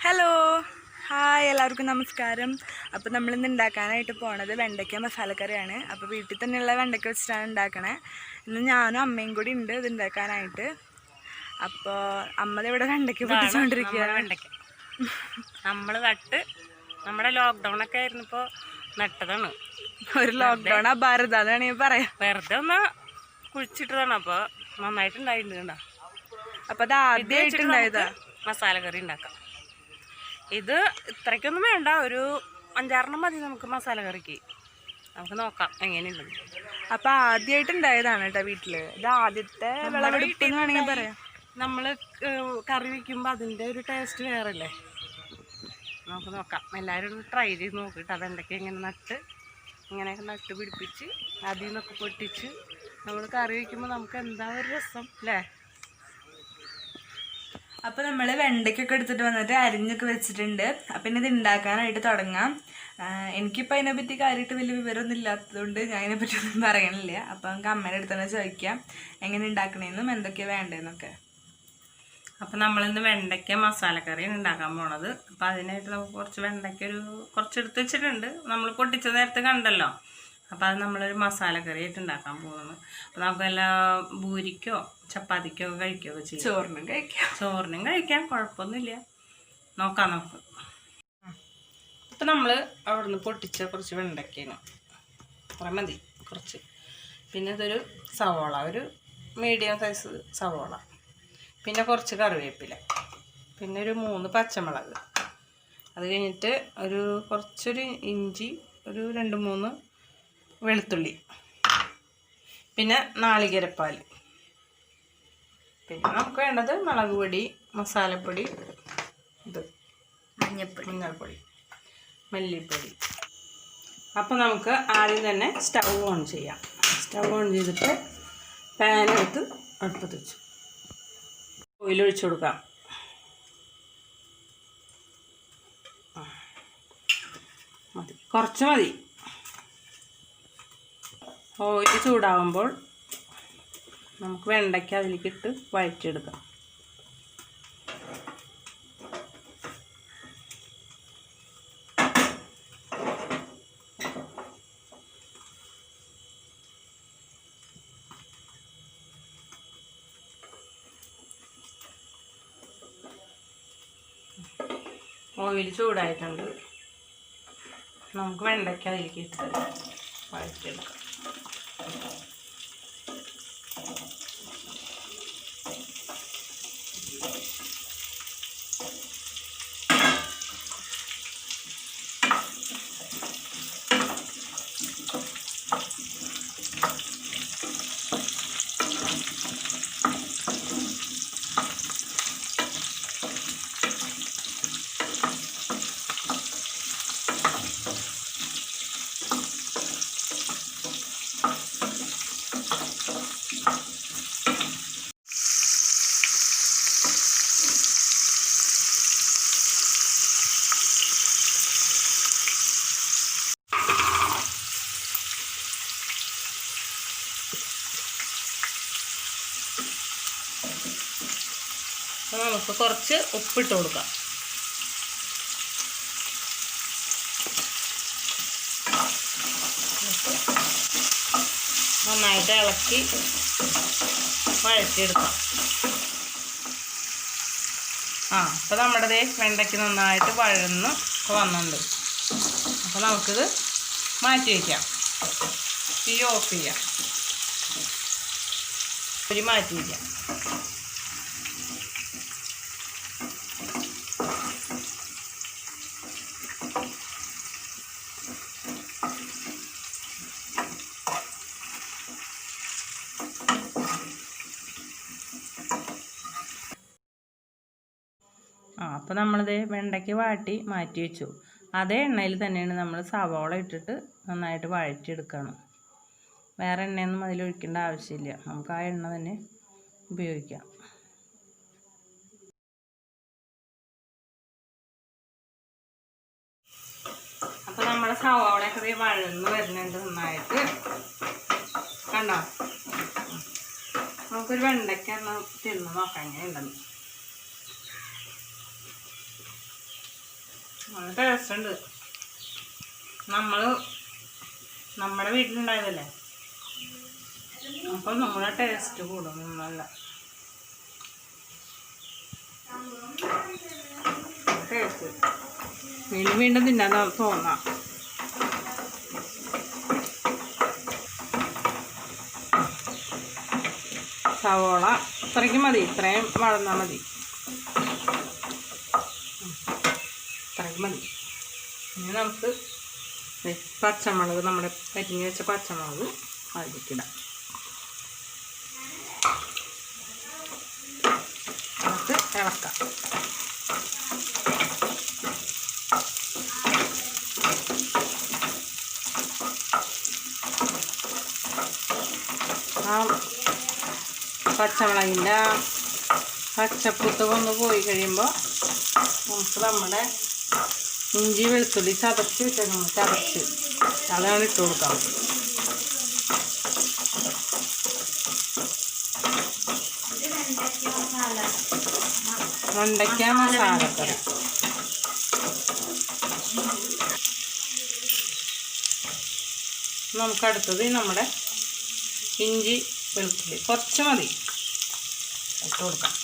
Hello hi എല്ലാവർക്കും നമസ്കാരം. അപ്പോൾ നമ്മളിന്ന് ഉണ്ടാക്കാനായിട്ട് പോണത് വെണ്ടയ്ക്ക മസാലക്കറിയാണ്. അപ്പോൾ വീട്ടിൽ തന്നെയുള്ള വെണ്ടയ്ക്ക വെച്ചിട്ടാണ് ഉണ്ടാക്കണേ. ഇന്ന് ഞാനും അമ്മയും കൂടി ഉണ്ട് ഇത് ഉണ്ടാക്കാനായിട്ട്. അപ്പോൾ അമ്മ ഇവിടെ വെണ്ടയ്ക്ക പൊട്ടിച്ചുകൊണ്ടിരിക്കുകയാണ്. വെണ്ടയ്ക്ക നമ്മൾ നട്ട് നമ്മുടെ ലോക്ക്ഡൗണൊക്കെ ആയിരുന്നപ്പോൾ നട്ടതാണ്. ഒരു ലോക്ക്ഡൗൺ അപാരത അതാണ് ഞാൻ പറയാം. വെറുതെ ഒന്ന് കുഴിച്ചിട്ടതാണ്. അപ്പോൾ നന്നായിട്ടുണ്ടായിട്ടുണ്ട്. അപ്പോൾ അത് ആദ്യമായിട്ടുണ്ടായതാ മസാല കറി ഉണ്ടാക്കാം. ഇത് ഇത്രയ്ക്കൊന്നും വേണ്ട, ഒരു 5-6 മതി നമുക്ക് മസാല കറിക്ക്. നമുക്ക് നോക്കാം എങ്ങനെയുണ്ടെന്ന്. അപ്പോൾ ആദ്യമായിട്ടുണ്ടായതാണ് കേട്ടോ വീട്ടിൽ. ഇത് ആദ്യത്തെ വിളവെടുപ്പ് എന്ന് വേണമെങ്കിൽ പറയാം. നമ്മൾ കറി വയ്ക്കുമ്പോൾ അതിൻ്റെ ഒരു ടേസ്റ്റ് വേറല്ലേ. നമുക്ക് നോക്കാം, എല്ലാവരും ഒന്ന് ട്രൈ ചെയ്ത് നോക്കിയിട്ട് അതെന്തൊക്കെ ഇങ്ങനെയൊക്കെ നട്ട് പിടിപ്പിച്ച് അതിൽ നിന്നൊക്കെ പൊട്ടിച്ച് നമ്മൾ കറി വയ്ക്കുമ്പോൾ നമുക്ക് എന്താ ഒരു രസം അല്ലേ. അപ്പോൾ നമ്മൾ വെണ്ടയ്ക്കൊക്കെ എടുത്തിട്ട് വന്നിട്ട് അരിഞ്ഞൊക്കെ വെച്ചിട്ടുണ്ട്. അപ്പം ഇനി ഇത് ഉണ്ടാക്കാനായിട്ട് തുടങ്ങാം. എനിക്കിപ്പോൾ അതിനെപ്പറ്റി കാര്യമായിട്ട് വലിയ വിവരമൊന്നും ഇല്ലാത്തതുകൊണ്ട് ഞാൻ അതിനെപ്പറ്റി ഒന്നും പറയണില്ല. അപ്പം നമുക്ക് അമ്മയുടെ അടുത്ത് തന്നെ ചോദിക്കാം എങ്ങനെ ഉണ്ടാക്കണേന്നും എന്തൊക്കെയാണ് വേണ്ടതെന്നൊക്കെ. അപ്പം നമ്മളിന്ന് വെണ്ടയ്ക്ക മസാലക്കറിയാണ് ഉണ്ടാക്കാൻ പോണത്. അപ്പം അതിനായിട്ട് നമുക്ക് കുറച്ച് വെണ്ടയ്ക്ക കുറച്ചെടുത്ത് വെച്ചിട്ടുണ്ട്. നമ്മൾ പൊട്ടിച്ച നേരത്തെ കണ്ടല്ലോ. അപ്പോൾ അത് നമ്മളൊരു മസാലക്കറിയായിട്ട് ഉണ്ടാക്കാൻ പോകുന്നത്. അപ്പോൾ നമുക്ക് എല്ലാ പൂരിക്കോ ചപ്പാത്തിക്കോ കഴിക്കുകയൊക്കെ ചെയ്യും. ചോറിനും കഴിക്കാം, കുഴപ്പമൊന്നുമില്ല. നോക്കാം. ഇപ്പം നമ്മൾ അവിടെ നിന്ന് പൊട്ടിച്ച കുറച്ച് വെണ്ടയ്ക്കാണ്, കുറേ മതി കുറച്ച്. പിന്നെ ഇതൊരു സവോള, ഒരു മീഡിയം സൈസ് സവോള, പിന്നെ കുറച്ച് കറിവേപ്പില, പിന്നെ ഒരു 3 പച്ചമുളക്, അത് കഴിഞ്ഞിട്ട് കുറച്ചൊരു ഇഞ്ചി, ഒരു 2-3 വെളുത്തുള്ളി, പിന്നെ നാളികേരപ്പാൽ, പിന്നെ നമുക്ക് വേണ്ടത് മുളക് പൊടി, മസാലപ്പൊടി, മഞ്ഞൾപ്പൊടി, മല്ലിപ്പൊടി. അപ്പോൾ നമുക്ക് ആദ്യം തന്നെ സ്റ്റൗ ഓൺ ചെയ്യാം. സ്റ്റൗ ഓൺ ചെയ്തിട്ട് പാനെടുത്ത് അടുപ്പത്ത് വെച്ചു ഓയിലൊഴിച്ച് കൊടുക്കാം. മതി, കുറച്ച് മതി. ഓയിൽ ചൂടാകുമ്പോൾ നമുക്ക് വെണ്ടയ്ക്ക അതിലേക്ക് ഇട്ട് വഴറ്റിയെടുക്കാം. ഓയിൽ ചൂടായിട്ടുണ്ട്. നമുക്ക് വെണ്ടയ്ക്ക അതിലേക്ക് ഇട്ട് വഴറ്റിയെടുക്കാം. നമുക്ക് കുറച്ച് ഉപ്പിട്ട് കൊടുക്കാം. നന്നായിട്ട് ഇളക്കി വഴറ്റിയെടുക്കാം. അപ്പോൾ നമ്മുടെ വെണ്ടയ്ക്ക് നന്നായിട്ട് വഴന്ന് വന്നിട്ടുണ്ട്. അപ്പോൾ നമുക്കിത് മാറ്റി വയ്ക്കാം. തീ ഓഫ് ചെയ്യാം. മാറ്റി വയ്ക്കാം. അപ്പോൾ നമ്മളിത് വെണ്ടയ്ക്ക് വാട്ടി മാറ്റി വെച്ചു. അതേ എണ്ണയിൽ തന്നെയാണ് നമ്മൾ സവാള ഇട്ടിട്ട് നന്നായിട്ട് വഴറ്റിയെടുക്കണം. വേറെ എണ്ണയൊന്നും അതിലൊഴിക്കേണ്ട ആവശ്യമില്ല. നമുക്ക് ആ എണ്ണ തന്നെ ഉപയോഗിക്കാം. അപ്പോൾ നമ്മുടെ സവാളയൊക്കെ വഴന്ന് വരുന്നുണ്ട് നന്നായിട്ട്. കണ്ടോ? നമുക്കൊരു വെണ്ടയ്ക്ക തിന്ന് നോക്കാം എങ്ങനെ ഉണ്ടെന്ന്. നല്ല ടേസ്റ്റ് ഉണ്ട്. നമ്മുടെ വീട്ടിലുണ്ടായതല്ലേ, അപ്പം നമ്മുടെ ടേസ്റ്റ് കൂടും. നല്ല ടേസ്റ്റ്, വീണ്ടും വീണ്ടും തിന്നാൻ തോന്നാം. സവോള ഇത്രയ്ക്ക് മതി, ഇത്രയും വളർന്നാൽ മതി, ഇത്രയ്ക്ക് മതി. ഇനി നമുക്ക് പച്ചമുളക്, നമ്മുടെ അരിഞ്ഞ് വെച്ച പച്ചമുളക് അതിലേക്കിടാം. നമുക്ക് ഇളക്കാം. ആ പച്ചമുളകിൻ്റെ പച്ചപ്പുത്ത് കൊണ്ട് പോയി കഴിയുമ്പോൾ നമുക്ക് നമ്മുടെ ഇഞ്ചി വെളുത്തുള്ളി ചതച്ച് വെച്ചേക്കണം, ചതച്ച് അതാണ് ഇട്ട് കൊടുക്കാം. വെണ്ടയ്ക്ക മസാലക്കറി. നമുക്കടുത്തത് നമ്മുടെ ഇഞ്ചി വെളുത്തുള്ളി കുറച്ച് മതി ഇട്ട് കൊടുക്കാം.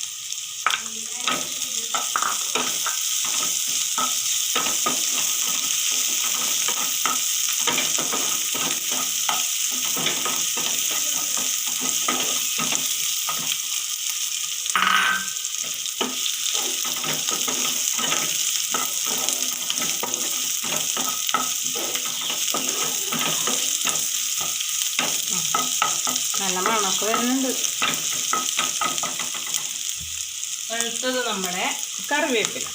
നല്ല മണമൊക്കെ വരുന്നുണ്ട്. അടുത്തത് നമ്മുടെ കറിവേപ്പില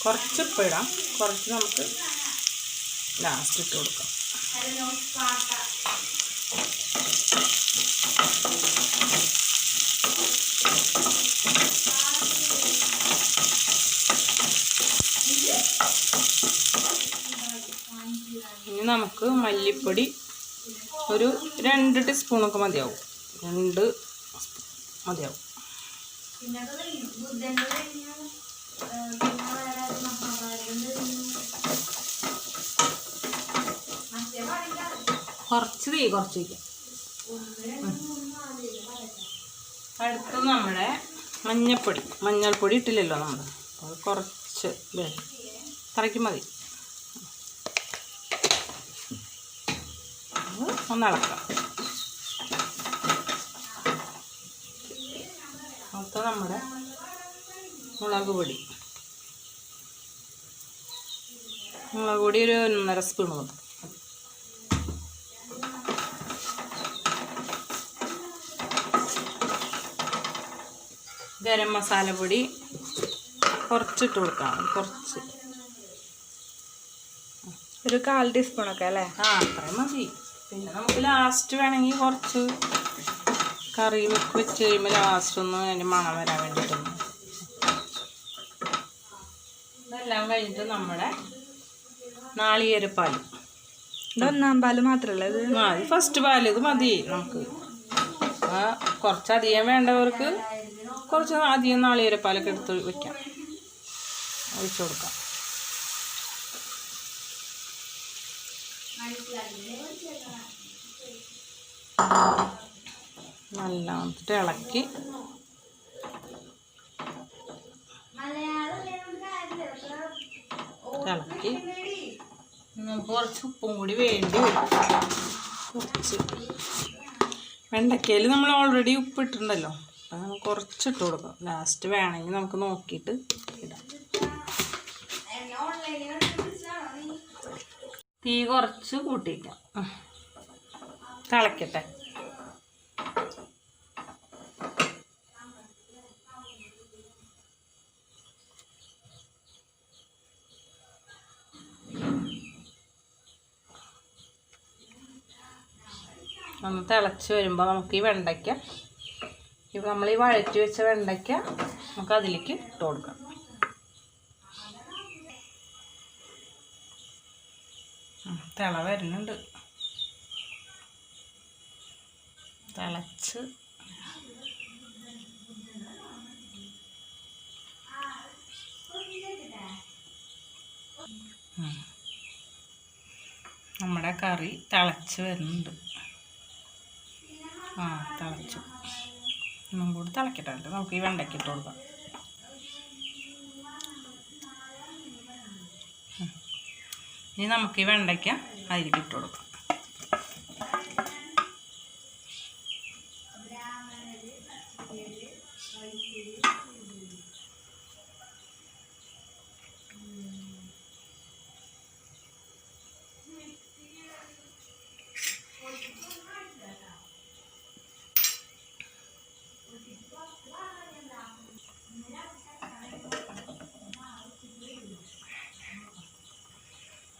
കുറച്ച് ഉപ്പ് ഇടാം, കുറച്ച് നമുക്ക് ലാസ്റ്റ് ഇട്ട് കൊടുക്കാം. ഇനി നമുക്ക് മല്ലിപ്പൊടി ഒരു 2 ടീസ്പൂണൊക്കെ മതിയാവും, 2 മതിയാവും. കുറച്ച് കുറച്ച് വയ്ക്കാം. അടുത്ത് നമ്മുടെ മഞ്ഞൾപ്പൊടി ഇട്ടില്ലല്ലോ നമ്മൾ, അത് കുറച്ച് ഇത്രയ്ക്ക് മതി. ഒന്ന് ഇളക്കാം. അടുത്ത നമ്മുടെ മുളക് പൊടി ഒരു 1.5 സ്പൂൺ മതി. ഗരം മസാല പൊടി കുറച്ചിട്ട് കൊടുക്കാം, കുറച്ച് ഒരു 1/4 ടീസ്പൂണൊക്കെ അല്ലേ? അത്രയും മതി. പിന്നെ നമുക്ക് ലാസ്റ്റ് വേണമെങ്കിൽ കുറച്ച് കറി വെച്ച് കഴിയുമ്പോൾ ലാസ്റ്റ് ഒന്ന് അതിൻ്റെ മണം വരാൻ വേണ്ടിയിട്ടൊന്ന്. ഇതെല്ലാം കഴിഞ്ഞിട്ട് നമ്മുടെ നാളികേരപ്പാൽ, ഇത് 1-ാം പാല് മാത്രമല്ല, ഇത് ഇത് ഫസ്റ്റ് പാൽ, ഇത് മതി നമുക്ക്. കുറച്ചധികം വേണ്ടവർക്ക് കുറച്ച് അധികം നാളികേരപ്പാലൊക്കെ എടുത്ത് വയ്ക്കാം, ഒഴിച്ചു കൊടുക്കാം. നല്ല വന്നിട്ട് ഇളക്കി നമുക്ക് കുറച്ച് ഉപ്പും കൂടി വേണ്ടി വരും. കുറച്ച് വെണ്ടയ്ക്കയിൽ നമ്മൾ ഓൾറെഡി ഉപ്പിട്ടുണ്ടല്ലോ, അപ്പം നമുക്ക് കുറച്ചിട്ട് കൊടുക്കാം. ലാസ്റ്റ് വേണമെങ്കിൽ നമുക്ക് നോക്കിയിട്ട് ഇടാം. തീ കുറച്ച് കൂട്ടിയിട്ടാം, തിളക്കട്ടെ. ഒന്ന് തിളച്ച് വരുമ്പോൾ നമുക്ക് ഈ വെണ്ടയ്ക്ക, ഇപ്പം നമ്മൾ ഈ വഴറ്റി വെച്ച വെണ്ടയ്ക്ക നമുക്ക് അതിലേക്ക് ഇട്ട് കൊടുക്കാം. തിള വരുന്നുണ്ട്, തിളച്ച് നമ്മുടെ കറി തിളച്ച് വരുന്നുണ്ട്. തിളച്ചു. ഒന്നും കൂടി തിളക്കട്ടെ. നമുക്ക് ഈ വെണ്ടയ്ക്ക് ഇട്ട് കൊടുക്കാം. ഇനി നമുക്ക് ഈ വെണ്ടയ്ക്ക അതിലേക്ക് ഇട്ട് കൊടുക്കാം.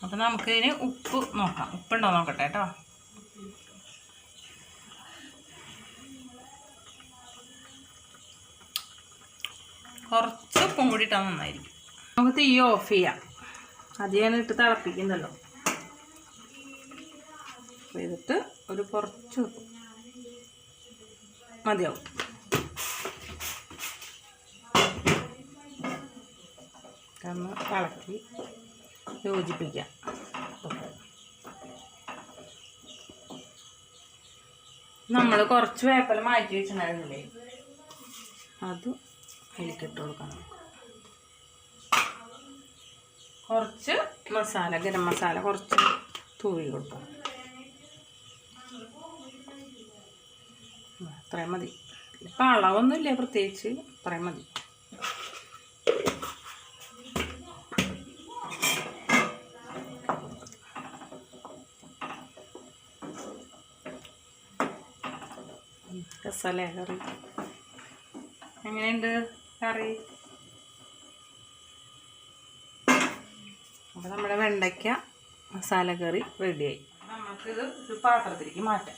അപ്പം നമുക്കിതിന് ഉപ്പ് നോക്കാം. ഉപ്പുണ്ടോ നോക്കട്ടെ കേട്ടോ. കുറച്ച് ഉപ്പും കൂടി ഇട്ടാൽ നന്നായിരിക്കും. നമുക്ക് തീ ഓഫ് ചെയ്യാം. അധികം ഇട്ട് തിളപ്പിക്കുന്നല്ലോ. ചെയ്തിട്ട് ഒരു കുറച്ച് ഉപ്പ് മതിയാവും. ഒന്ന് ഇളക്കി യോജിപ്പിക്കാം. നമ്മൾ കുറച്ച് വേപ്പില മാറ്റി വെച്ചിട്ടുണ്ടായിരുന്നില്ലേ, അത് അതിലേക്കിട്ട് കൊടുക്കണം. കുറച്ച് മസാല, ഗരം മസാല കുറച്ച് തൂവി കൊടുക്കണം. അത്രയും മതി. ഇപ്പം അളവൊന്നുമില്ല പ്രത്യേകിച്ച്, അത്രയും മതി. രസമല്ലേ കറി? എങ്ങനെയുണ്ട് കറി? അപ്പോൾ നമ്മുടെ വെണ്ടയ്ക്ക മസാല കറി റെഡിയായി. നമുക്കിത് ഒരു പാത്രത്തിലേക്ക് മാറ്റാം.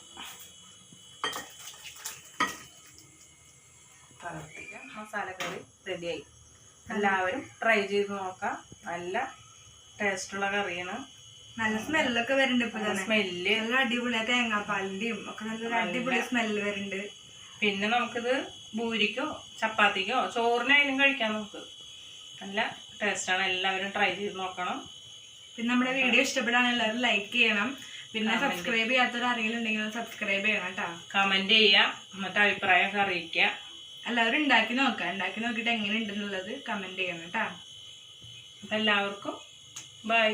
മസാല കറി റെഡിയായി. എല്ലാവരും ട്രൈ ചെയ്ത് നോക്കാം. നല്ല ടേസ്റ്റുള്ള കറിയാണ്. നല്ല സ്മെല്ലൊക്കെ വരുന്നുണ്ട്. ഇപ്പൊ സ്മെല്ല് നല്ല അടിപൊളിയാ. തേങ്ങാപ്പാലിന്റെയും ഒക്കെ നല്ലൊരു അടിപൊളി സ്മെല്ല് വരുന്നുണ്ട്. പിന്നെ നമുക്കിത് പൂരിക്കോ ചപ്പാത്തിക്കോ ചോറിനായാലും കഴിക്കാം. നമുക്ക് നല്ല ടേസ്റ്റാണ്. എല്ലാവരും ട്രൈ ചെയ്ത് നോക്കണം. പിന്നെ നമ്മുടെ വീഡിയോ ഇഷ്ടപ്പെടാൻ എല്ലാവരും ലൈക്ക് ചെയ്യണം. പിന്നെ സബ്സ്ക്രൈബ് ചെയ്യാത്തവർ ആരെങ്കിലും ഉണ്ടെങ്കിൽ സബ്സ്ക്രൈബ് ചെയ്യണം കേട്ടോ. കമന്റ് ചെയ്യാം. എന്നിട്ട് അഭിപ്രായമൊക്കെ അറിയിക്കുക. എല്ലാവരും ഉണ്ടാക്കി നോക്കാം. ഉണ്ടാക്കി നോക്കിയിട്ട് എങ്ങനെ ഉണ്ടെന്നുള്ളത് കമന്റ് ചെയ്യണം കേട്ടോ. അപ്പം എല്ലാവർക്കും ബൈ.